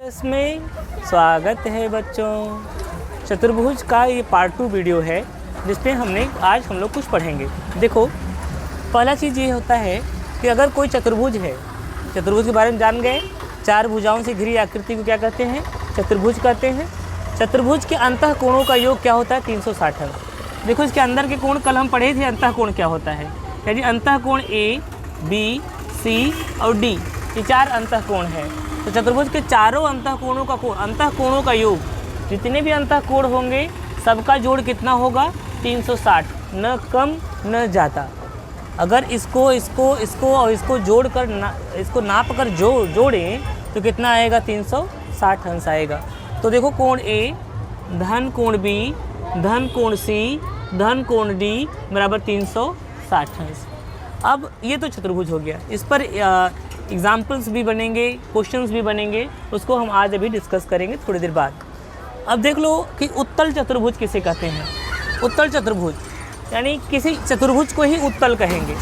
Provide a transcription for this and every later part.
इसमें स्वागत है बच्चों। चतुर्भुज का ये पार्ट 2 वीडियो है जिसमें आज हम लोग कुछ पढ़ेंगे। देखो, पहला चीज़ ये होता है कि अगर कोई चतुर्भुज है, चतुर्भुज के बारे में जान गए। 4 भुजाओं से घिरी आकृति को क्या कहते हैं? चतुर्भुज कहते हैं। चतुर्भुज के अंतः कोणों का योग क्या होता है? 360 अंश। देखो, इसके अंदर के कोण कल हम पढ़े थे। अंतः कोण क्या होता है? यानी अंतः कोण ए, बी, सी और डी, ये 4 अंतः कोण है। तो चतुर्भुज के चारों अंतः कोणों का योग, जितने भी अंतः कोण होंगे सबका जोड़ कितना होगा? 360, न कम न ज़्यादा। अगर इसको और इसको जोड़कर इसको नाप कर जोड़ें तो कितना आएगा? 360 अंश आएगा। तो देखो, कोण ए धन कोण बी धन कोण सी धन कोण डी बराबर 360 अंश। अब ये तो चतुर्भुज हो गया। इस पर एग्जाम्पल्स भी बनेंगे, क्वेश्चंस भी बनेंगे, उसको हम आज अभी डिस्कस करेंगे थोड़ी देर बाद। अब देख लो कि उत्तल चतुर्भुज किसे कहते हैं। उत्तल चतुर्भुज यानी किसी चतुर्भुज को ही उत्तल कहेंगे।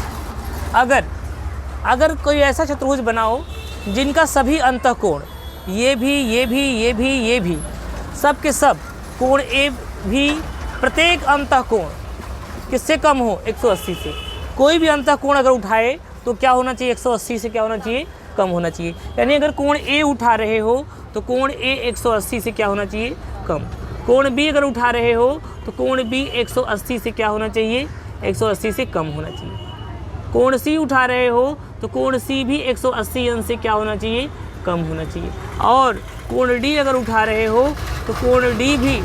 अगर कोई ऐसा चतुर्भुज बनाओ जिनका सभी अंतःकोण, ये भी सब के सब कोण ए भी, प्रत्येक अंतःकोण किससे कम हो? 180 से। कोई भी अंतःकोण अगर उठाए तो क्या होना चाहिए? 180 से क्या होना चाहिए? कम होना चाहिए। यानी अगर कोण ए उठा रहे हो तो कोण ए 180 से क्या होना चाहिए? कम। कोण बी अगर उठा रहे हो तो कोण बी 180 से क्या होना चाहिए? 180 से कम होना चाहिए। कोण सी उठा रहे हो तो कोण सी भी 180 अंश से क्या होना चाहिए? कम होना चाहिए। और कोण डी अगर उठा रहे हो तो कोण डी भी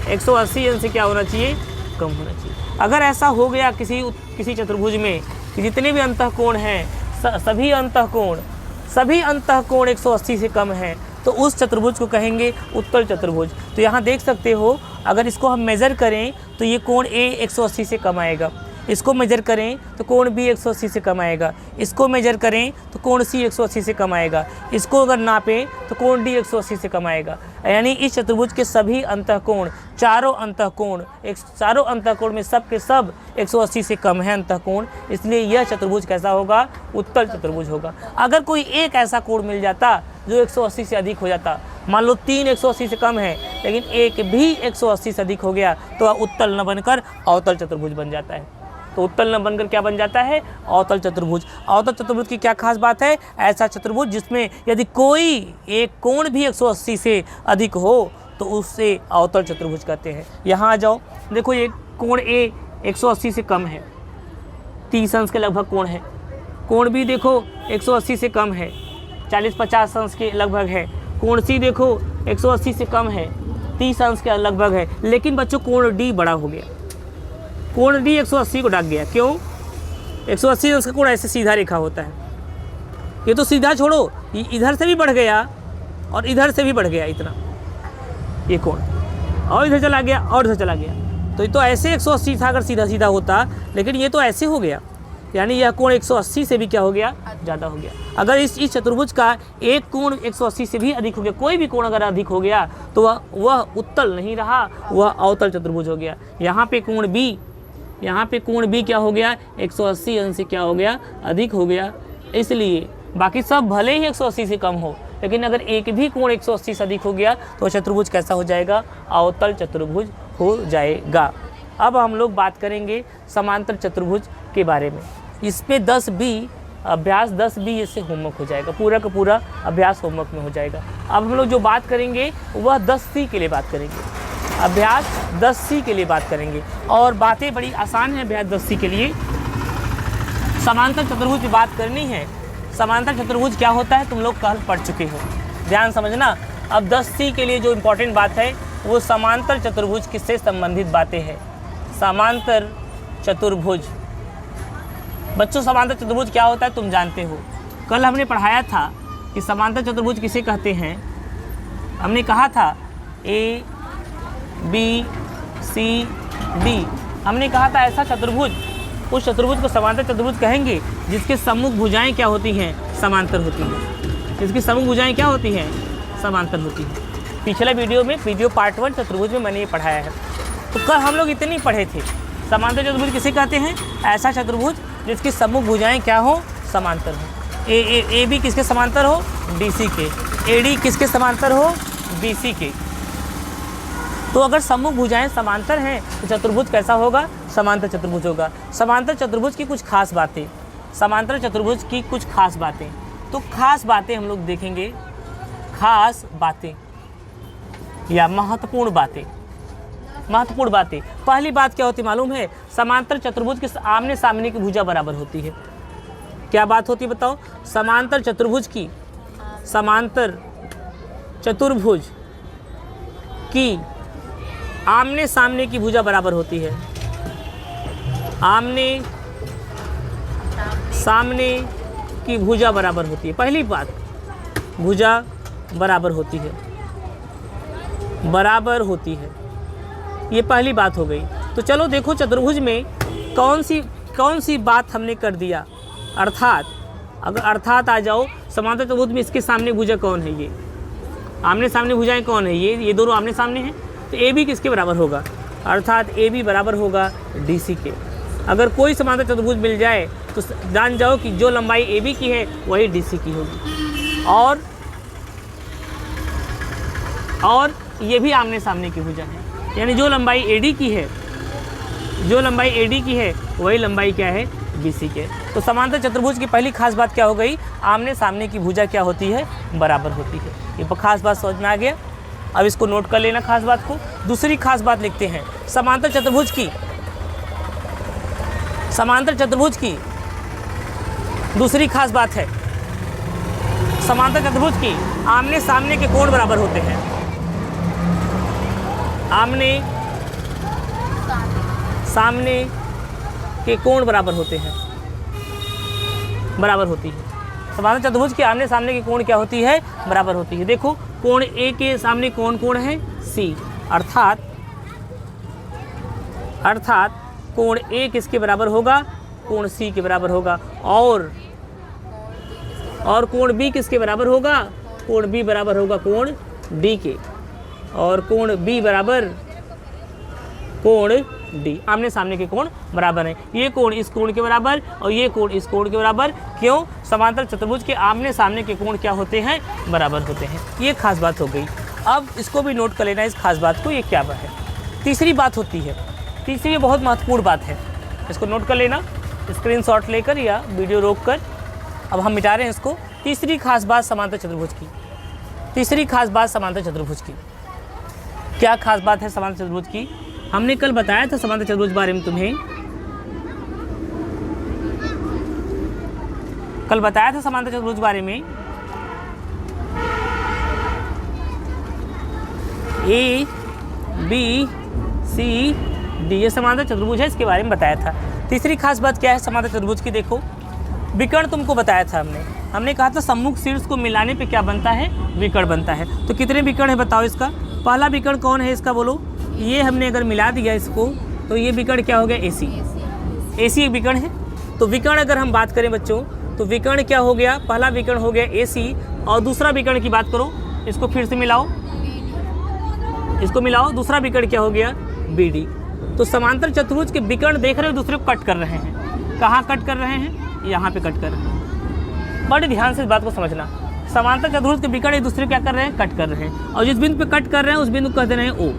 180 अंश से क्या होना चाहिए? कम होना चाहिए। अगर ऐसा हो गया किसी चतुर्भुज में कि जितने भी अंतःकोण हैं सभी अंतःकोण 180 से कम हैं, तो उस चतुर्भुज को कहेंगे उत्तल चतुर्भुज। तो यहाँ देख सकते हो, अगर इसको हम मेज़र करें तो ये कोण ए 180 से कम आएगा। इसको मेजर करें तो कोण बी 180 से कम आएगा। इसको मेजर करें तो कोण सी 180 से कम आएगा। इसको अगर नापें तो कोण डी 180 से कम आएगा। यानी इस चतुर्भुज के सभी अंतःकोण, चारों अंतःकोण में सब के सब 180 से कम है अंतःकोण, इसलिए यह चतुर्भुज कैसा होगा? उत्तल चतुर्भुज होगा। अगर कोई एक ऐसा कोण मिल जाता जो 180 से अधिक हो जाता, मान लो 3 180 से कम है लेकिन एक भी 180 से अधिक हो गया, तो वह उत्तल न बनकर अवतल चतुर्भुज बन जाता है। तो उत्तल न बनकर क्या बन जाता है? अवतल चतुर्भुज। अवतल चतुर्भुज की क्या खास बात है? ऐसा चतुर्भुज जिसमें यदि कोई एक कोण भी 180 से अधिक हो तो उससे अवतल चतुर्भुज कहते हैं। यहाँ आ जाओ, देखो ये कोण ए 180 से कम है, 30 अंश के लगभग कोण है। कोण बी देखो 180 से कम है, 40-50 अंश के लगभग है। कोण सी देखो 180 से कम है, 30 अंश के लगभग है। लेकिन बच्चों कोण डी बड़ा हो गया। कोण डी 180 को ढक गया। क्यों? 180 अंश का कोण ऐसे सीधा रेखा होता है। ये तो सीधा छोड़ो, इधर से भी बढ़ गया और इधर से भी बढ़ गया इतना, ये कोण, और इधर चला गया और इधर चला गया। तो ये तो ऐसे 180 था अगर सीधा सीधा होता, लेकिन ये तो ऐसे हो गया। यानी यह कोण 180 से भी क्या हो गया? ज़्यादा हो गया। अगर इस चतुर्भुज का एक कोण 180 से भी अधिक हो गया, कोई भी कोण अगर अधिक हो गया तो वह उत्तल नहीं रहा, वह अवतल चतुर्भुज हो गया। यहाँ पे कोण बी क्या हो गया? 180 अंश से क्या हो गया? अधिक हो गया। इसलिए बाकी सब भले ही 180 से कम हो, लेकिन अगर एक भी कोण 180 से अधिक हो गया तो चतुर्भुज कैसा हो जाएगा? अवतल चतुर्भुज हो जाएगा। अब हम लोग बात करेंगे समांतर चतुर्भुज के बारे में। इसमें 10B अभ्यास 10B इससे होमवर्क हो जाएगा, पूरा का पूरा अभ्यास होमवर्क में हो जाएगा। अब हम लोग जो बात करेंगे वह 10C के लिए बात करेंगे, अभ्यास 10C के लिए बात करेंगे। और बातें बड़ी आसान हैं अभ्यास 10C के लिए। समांतर चतुर्भुज की बात करनी है। समांतर चतुर्भुज क्या होता है तुम लोग कल पढ़ चुके हो, ध्यान समझना। अब 10C के लिए जो इम्पोर्टेंट बात है वो समांतर चतुर्भुज किससे संबंधित बातें हैं। समांतर चतुर्भुज, बच्चों समांतर चतुर्भुज क्या होता है तुम जानते हो। कल हमने पढ़ाया था कि समांतर चतुर्भुज किसे कहते हैं। हमने कहा था A B C D, हमने कहा था ऐसा चतुर्भुज, उस चतुर्भुज को समांतर चतुर्भुज कहेंगे जिसके सम्मुख भुजाएं क्या होती हैं? समांतर होती हैं। जिसकी सम्मुख भुजाएं क्या होती हैं? समांतर होती हैं। पिछला वीडियो पार्ट 1 चतुर्भुज में मैंने ये पढ़ाया है। तो कल हम लोग इतने ही पढ़े थे। समांतर चतुर्भुज किसे कहते हैं? ऐसा चतुर्भुज जिसकी सम्मुख भुजाएं क्या हो? समांतर हो। ए बी किसके समांतर हो? DC के। AD किसके समांतर हो, BC के। तो अगर सम्मुख भुजाएं समांतर हैं तो चतुर्भुज कैसा होगा, समांतर चतुर्भुज होगा। समांतर चतुर्भुज की कुछ खास बातें, समांतर चतुर्भुज की कुछ खास बातें, तो खास बातें हम लोग देखेंगे, खास बातें या महत्वपूर्ण बातें। महत्वपूर्ण बातें, पहली बात क्या होती मालूम है, समांतर चतुर्भुज के आमने सामने की भुजा बराबर होती है। क्या बात होती है बताओ, समांतर चतुर्भुज की, समांतर चतुर्भुज की आमने सामने की भुजा बराबर होती है। आमने सामने की भुजा बराबर होती है। पहली बात, भुजा बराबर होती है, बराबर होती है, ये पहली बात हो गई। तो चलो देखो चतुर्भुज में कौन सी बात हमने कर दिया, अर्थात अगर अर्थात आ जाओ, समांतर चतुर्भुज में इसके सामने भुजा कौन है, ये आमने सामने भुजाएं कौन है, ये दोनों आमने सामने हैं, तो AB किसके बराबर होगा, अर्थात AB बराबर होगा DC के। अगर कोई समांतर चतुर्भुज मिल जाए तो जान जाओ कि जो लंबाई AB की है वही DC की होगी, और ये भी आमने सामने की भुजा है, यानी जो लंबाई AD की है, जो लंबाई AD की है वही लंबाई क्या है, BC के। तो समांतर चतुर्भुज की पहली खास बात क्या हो गई, आमने सामने की भुजा क्या होती है, बराबर होती है। ये खास बात समझ में आ गया। अब इसको नोट कर लेना खास बात को। दूसरी खास बात लिखते हैं, समांतर चतुर्भुज की, समांतर चतुर्भुज की दूसरी खास बात है, समांतर चतुर्भुज की आमने सामने के कोण बराबर होते हैं। आमने सामने के कोण बराबर होते हैं, बराबर होती है। समांतर चतुर्भुज के आमने सामने की कोण क्या होती है, बराबर होती है। देखो कोण A के सामने कौन कोण है, C, अर्थात कोण A किसके बराबर होगा, कोण C के बराबर होगा, और कोण B किसके बराबर होगा, कोण B बराबर होगा कोण D के, और कोण B बराबर कोण D। आमने सामने के कोण बराबर हैं, ये कोण इस कोण के बराबर और ये कोण इस कोण के बराबर। क्यों, समांतर चतुर्भुज के आमने सामने के कोण क्या होते हैं, बराबर होते हैं। ये खास बात हो गई। अब इसको भी नोट कर लेना, इस खास बात को, ये क्या बात है। तीसरी बात होती है, तीसरी बहुत महत्वपूर्ण बात है, इसको नोट कर लेना, स्क्रीनशॉट लेकर या वीडियो रोक कर। अब हम मिटा रहे हैं इसको। तीसरी खास बात समांतर चतुर्भुज की, तीसरी खास बात समांतर चतुर्भुज की, क्या खास बात है समांतर चतुर्भुज की। हमने कल बताया था समांतर चतुर्भुज बारे में, तुम्हें कल बताया था समांतर चतुर्भुज बारे में। A B C D ये समांतर चतुर्भुज है, इसके बारे में बताया था। तीसरी खास बात क्या है समांतर चतुर्भुज की, देखो विकर्ण तुमको बताया था हमने कहा था सम्मुख शीर्ष को मिलाने पे क्या बनता है, विकर्ण बनता है। तो कितने विकर्ण है बताओ इसका, पहला विकर्ण कौन है इसका बोलो, ये हमने अगर मिला दिया इसको तो ये विकर्ण क्या हो गया, AC। AC एक विकर्ण है। तो विकर्ण अगर हम बात करें बच्चों, तो विकर्ण क्या हो गया, पहला विकर्ण हो गया AC, और दूसरा विकर्ण की बात करो, इसको फिर से मिलाओ, इसको मिलाओ, दूसरा विकर्ण क्या हो गया, BD। तो समांतर चतुर्भुज के विकर्ण देख रहे हो, दूसरे को कट कर रहे हैं। कहाँ कट कर रहे हैं, यहाँ पे कट कर रहे हैं। बड़े ध्यान से इस बात को समझना, समांतर चतुर्भुज के विकर्ण एक दूसरे क्या कर रहे हैं, कट कर रहे हैं, और जिस बिंदु पे कट कर रहे हैं उस बिंदु को कहते हैं O।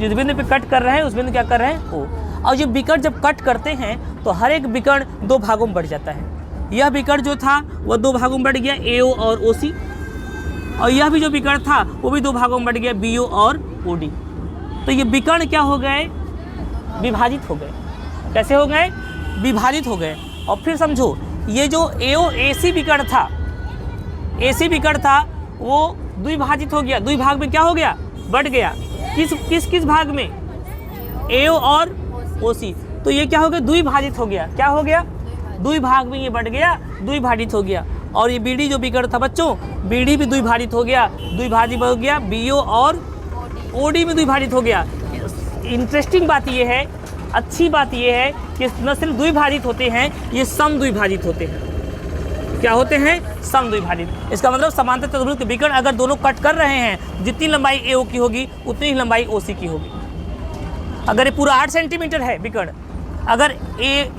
जिस बिंदु पे कट कर रहे हैं उस बिंदु क्या कर रहे हैं, O। और ये विकर्ण जब कट करते हैं तो हर एक विकर्ण दो भागों में बढ़ जाता है। यह विकर्ण जो था वह दो भागों में बढ़ गया, AO और OC, और यह भी जो विकर्ण था वो भी दो भागों में बढ़ गया, BO और OD। तो ये विकर्ण क्या हो गए, विभाजित हो गए। कैसे हो गए, विभाजित हो गए। और फिर समझो, ये जो AC विकर्ण था, AC विकर्ण था वो द्विभाजित हो गया, द्विभाग में क्या हो गया, बढ़ गया। किस भाग में, AO और OC। तो ये क्या हो गया, द्विभाजित हो गया। क्या हो गया, द्विभाग में ये बढ़ गया, द्विभाजित हो गया। और ये BD जो विकर्ण था बच्चों, BD भी द्विभाजित हो गया, द्विभाजित हो गया, BO और OD में द्विभाजित हो गया। इंटरेस्टिंग बात ये है, अच्छी बात ये है कि न सिर्फ द्विभाजित होते हैं, ये सम द्विभाजित होते हैं। क्या होते हैं, सम द्विभाजित। इसका मतलब समांतर चतुर्भुज के विकर्ण अगर दोनों कट कर रहे हैं, जितनी लंबाई AO की होगी उतनी ही लंबाई OC की होगी। अगर ये पूरा 8 सेंटीमीटर है विकर्ण, अगर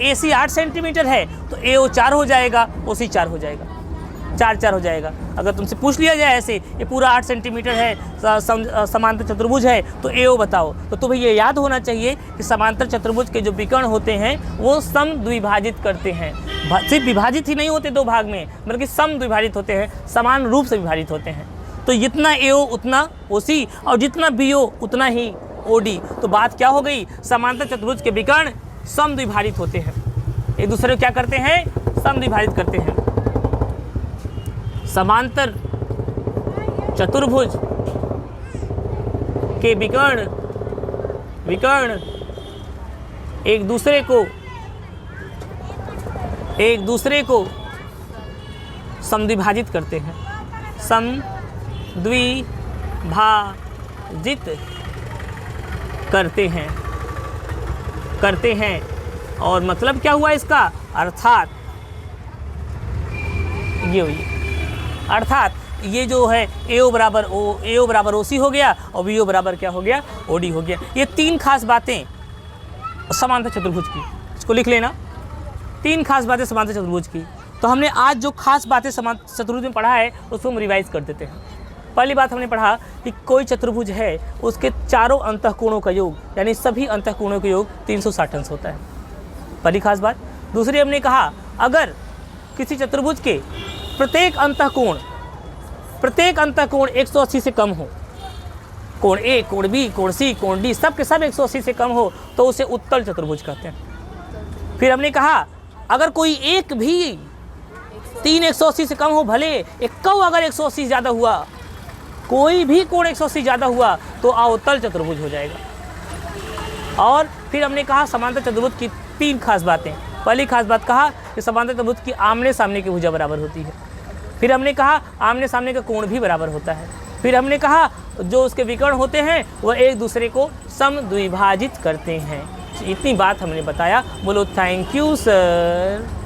AC 8 सेंटीमीटर है तो AO 4 हो जाएगा, OC 4 हो जाएगा। 4 4 हो जाएगा। अगर तुमसे पूछ लिया जाए ऐसे ये पूरा 8 सेंटीमीटर है, समांतर चतुर्भुज है, तो एओ बताओ, तो तुम्हें ये याद होना चाहिए कि समांतर चतुर्भुज के जो विकर्ण होते हैं वो समद्विभाजित करते हैं। सिर्फ विभाजित ही नहीं होते दो भाग में, बल्कि समद्विभाजित होते हैं, समान रूप से विभाजित होते हैं। तो जितना एओ उतना ओसी, और जितना बीओ उतना ही ओडी। तो बात क्या हो गई, समांतर चतुर्भुज के विकर्ण समद्विभाजित होते हैं, एक दूसरे को क्या करते हैं, समद्विभाजित करते हैं। समांतर चतुर्भुज के विकर्ण एक दूसरे को समद्विभाजित करते हैं, समद्विभाजित करते हैं। और मतलब क्या हुआ इसका, अर्थात ये हुई, अर्थात ये जो है एओ बराबर ओसी हो गया और बीओ बराबर क्या हो गया, ओडी हो गया। ये 3 खास बातें समांतर चतुर्भुज की, इसको लिख लेना, 3 खास बातें समांतर चतुर्भुज की। तो हमने आज जो खास बातें समांतर चतुर्भुज में पढ़ा है उसको हम रिवाइज कर देते हैं। पहली बात हमने पढ़ा कि कोई चतुर्भुज है उसके चारों अंतःकोणों का योग, यानी सभी अंतःकोणों का योग 360 अंश होता है, पहली खास बात। दूसरी हमने कहा अगर किसी चतुर्भुज के प्रत्येक अंतःकोण 180 से कम हो, कोण ए, कोण बी, कोण सी, कोण डी सब के सब 180 से कम हो तो उसे उत्तल चतुर्भुज कहते हैं। फिर हमने कहा अगर कोई एक भी 3 180 से कम हो, भले एक अगर 180 से ज़्यादा हुआ, कोई भी कोण 180 ज़्यादा हुआ तो अवतल चतुर्भुज हो जाएगा। और फिर हमने कहा समांतर चतुर्भुज की 3 खास बातें। पहली खास बात कहा कि समांतर चतुर्भुज की आमने सामने की भुजा बराबर होती है। फिर हमने कहा आमने सामने का कोण भी बराबर होता है। फिर हमने कहा जो उसके विकर्ण होते हैं वह एक दूसरे को समद्विभाजित करते हैं। इतनी बात हमने बताया। बोलो थैंक यू सर।